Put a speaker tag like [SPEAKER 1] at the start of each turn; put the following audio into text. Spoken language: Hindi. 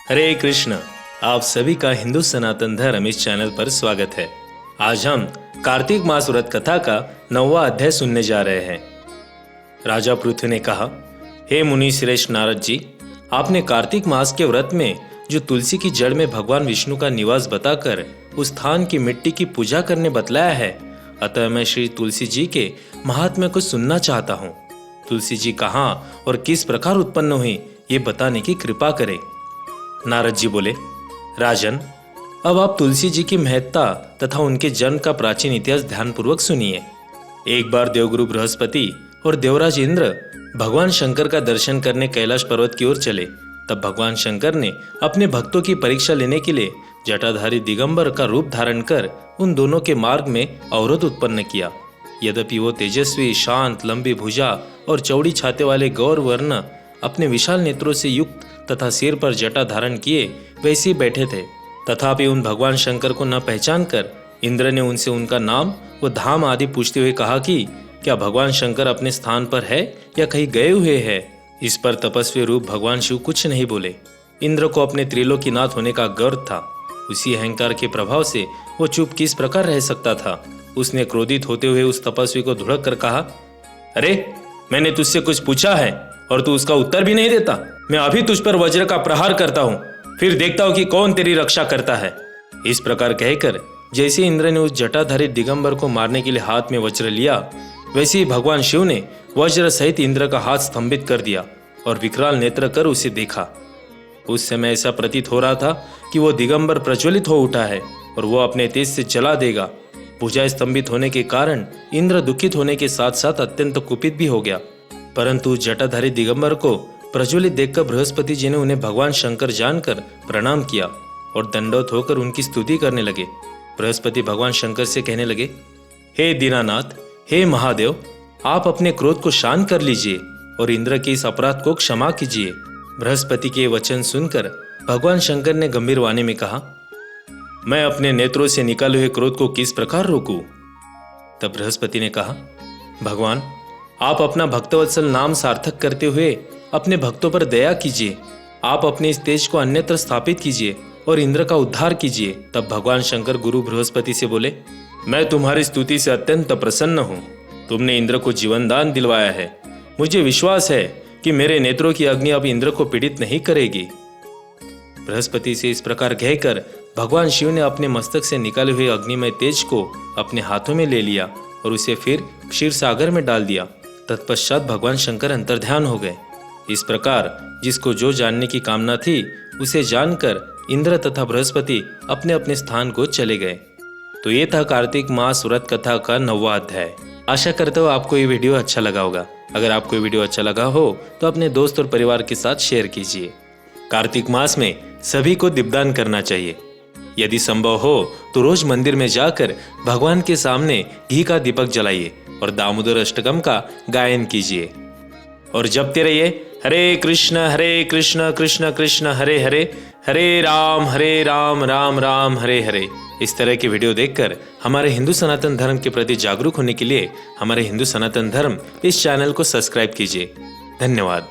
[SPEAKER 1] हरे कृष्ण। आप सभी का हिंदू सनातन धर्म इस चैनल पर स्वागत है। आज हम कार्तिक मास व्रत कथा का 9वां अध्याय सुनने जा रहे हैं। राजा पृथ्वी ने कहा, हे मुनि श्रेष्ठ नारद जी, आपने कार्तिक मास के व्रत में जो तुलसी की जड़ में भगवान विष्णु का निवास बताकर उस स्थान की मिट्टी की पूजा करने बतलाया है, अतः मैं श्री तुलसी जी के महात्म्य को सुनना चाहता हूँ। तुलसी जी कहाँ और किस प्रकार उत्पन्न हुई, ये बताने की कृपा करें। नारद जी बोले, राजन, अब आप तुलसी जी की महत्ता तथा उनके जन्म का प्राचीन इतिहास ध्यानपूर्वक सुनिए। एक बार देवगुरु बृहस्पति और देवराज इंद्र भगवान शंकर का दर्शन करने कैलाश पर्वत की ओर चले। तब भगवान शंकर ने अपने भक्तों की परीक्षा लेने के लिए जटाधारी दिगंबर का रूप धारण कर उन दोनों के मार्ग में अवरोध उत्पन्न किया। यद्यपि वो तेजस्वी, शांत, लंबी भुजा और चौड़ी छाते वाले गौर वर्ण अपने विशाल नेत्रों से युक्त तथा सिर पर जटा धारण किए वैसे ही बैठे थे, तथापि उन भगवान शंकर को न पहचान कर इंद्र ने उनसे उनका नाम व धाम आदि पूछते हुए कहा कि क्या भगवान शंकर अपने स्थान पर है या कहीं गए हुए हैं। इस पर तपस्वी रूप भगवान शिव कुछ नहीं बोले। इंद्र को अपने त्रिलोकीनाथ होने का गर्व था। उसी अहंकार के प्रभाव से वो चुप किस प्रकार रह सकता था। उसने क्रोधित होते हुए उस तपस्वी को धुड़क कर कहा, अरे, मैंने तुझसे कुछ पूछा है और तू उसका उत्तर भी नहीं देता। मैं अभी तुझ पर वज्र का प्रहार करता हूँ, फिर देखता हूँ कि कौन तेरी रक्षा करता है। इस प्रकार कहकर जैसे इंद्र ने उस जटाधारी दिगंबर को मारने के लिए हाथ में वज्र लिया, वैसे ही भगवान शिव ने वज्र सहित इंद्र का हाथ स्तंभित कर दिया और विकराल नेत्र कर उसे देखा। उस समय ऐसा प्रतीत हो रहा था कि वो दिगंबर प्रज्वलित हो उठा है और वो अपने तेज से जला देगा। भुजाएं स्तंभित होने के कारण इंद्र दुखित होने के साथ साथ अत्यंत कुपित भी हो गया। परंतु जटाधारी दिगंबर को प्रज्वलित देखकर बृहस्पति जी ने उन्हें भगवान शंकर जानकर प्रणाम किया और दंडवत होकर उनकी स्तुति करने लगे। बृहस्पति भगवान शंकर से कहने लगे, हे दीनानाथ, हे महादेव, आप अपने क्रोध को शांत कर लीजिए और इंद्र के इस अपराध को क्षमा कीजिए। बृहस्पति के वचन सुनकर भगवान शंकर ने गंभीर वाणी में कहा, मैं अपने नेत्रों से निकाले हुए क्रोध को किस प्रकार रोकूं? तब बृहस्पति ने कहा, भगवान, आप अपना भक्तवत्सल नाम सार्थक करते हुए अपने भक्तों पर दया कीजिए। आप अपने इस तेज को अन्यत्र स्थापित कीजिए और इंद्र का उद्धार कीजिए। तब भगवान शंकर गुरु बृहस्पति से बोले, मैं तुम्हारी स्तुति से अत्यंत प्रसन्न हूँ। तुमने इंद्र को जीवन दान दिलवाया है। मुझे विश्वास है कि मेरे नेत्रों की अग्नि अब इंद्र को पीड़ित नहीं करेगी। बृहस्पति से इस प्रकार कहकर भगवान शिव ने अपने मस्तक से निकाले हुए अग्निमय तेज को अपने हाथों में ले लिया और उसे फिर क्षीर सागर में डाल दिया। तत्पश्चात भगवान शंकर अंतर्ध्यान हो गए। इस प्रकार जिसको जो जानने की कामना थी उसे जानकर इंद्र तथा बृहस्पति अपने अपने स्थान को चले गए। तो ये था कार्तिक मास व्रत कथा का 9वां अध्याय। आशा करता हूँ आपको ये वीडियो अच्छा लगा होगा। अगर आपको ये वीडियो अच्छा लगा हो तो अपने दोस्त और परिवार के साथ शेयर कीजिए। कार्तिक मास में सभी को दीपदान करना चाहिए। यदि संभव हो तो रोज मंदिर में जाकर भगवान के सामने घी का दीपक जलाइए और दामोदर अष्टकम का गायन कीजिए और जपते रहिए, हरे कृष्ण कृष्ण कृष्ण हरे हरे, हरे राम राम राम हरे हरे। इस तरह की वीडियो देखकर हमारे हिंदू सनातन धर्म के प्रति जागरूक होने के लिए हमारे हिंदू सनातन धर्म इस चैनल को सब्सक्राइब कीजिए। धन्यवाद।